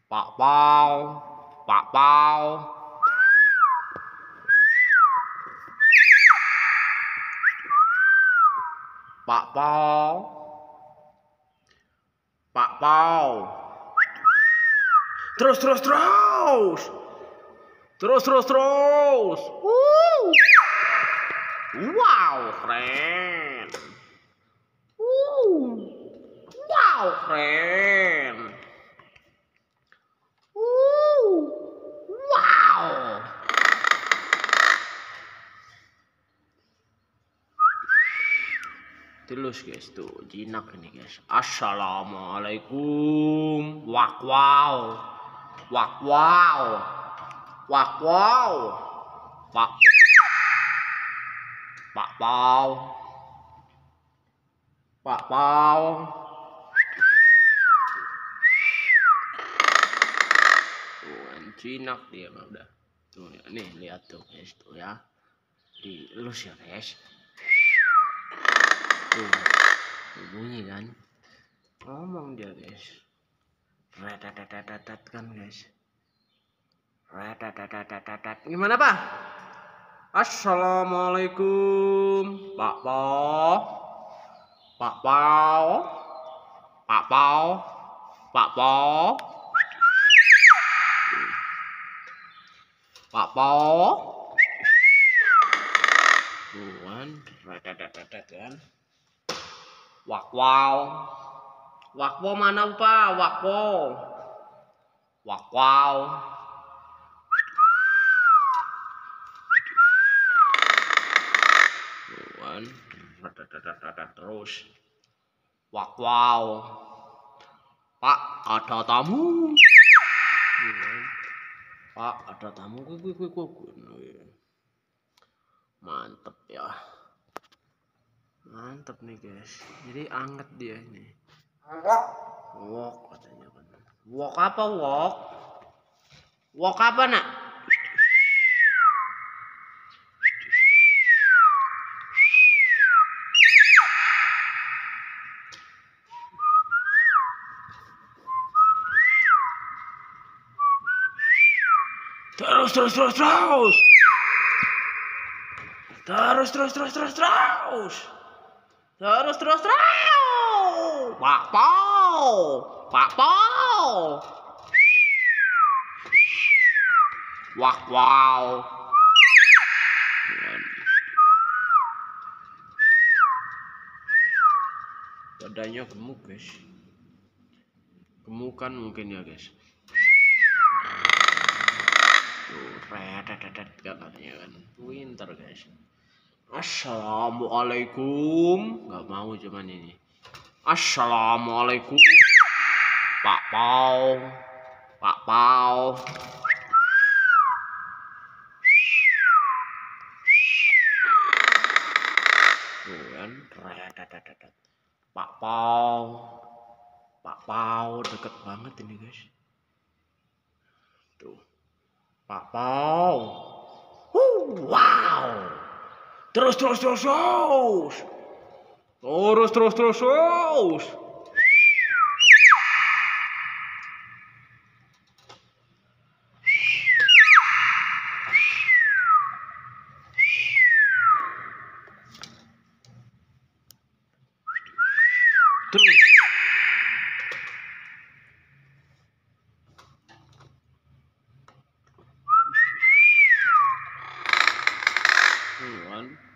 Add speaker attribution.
Speaker 1: Pak Pau, Pak Pau, Pak Pau, Pak Pau. Terus, terus, terus. Terus, terus, terus. Wow, keren. Wow, keren. Wow. Terus guys tuh jinak ini guys. Assalamualaikum. Wak wow. Wak wow. Wak wow. Pak Pak Pau. Pak Pau. Tuh jinak dia mah udah. Tuh nih lihat tuh guys tuh ya. Dielus ya guys. Tuh bunyi kan. Ngomong dia guys. Retetetetetet kan guys. Retetetetetet. Gimana Pak? Assalamualaikum Pak Pau. Pak Pau. Pak Pau. Pak Pau. Pak Pau. Tuh kan. Retetetetet kan. Wak wow. Wak wow mana Pak? Wak wow. Wak wow. Tuan terus. Wak wow. Pak ada tamu. Pak ada tamu. Mantep ya. Mantep nih guys. Jadi anget dia ini. Wok katanya kan. Wok apa wok? Wok apa nak? Terus terus terus terus. Terus terus terus terus terus. Terus terus terus. Pak Pau. Pak Pau. Wak wow. Badannya gemuk guys. Gemukan mungkin ya guys. Tuh retetetet katanya kan. Pinter guys. Assalamualaikum. Gak mau cuman ini. Assalamualaikum. Pak Pau. Pak Pau. Tuh kan. Retetetet. Pak Pau. Pak Pau deket banget ini guys. Tuh. Pak Pau. Wow. Terus terus terus terus. Terus terus terus terus. Terus. Kan.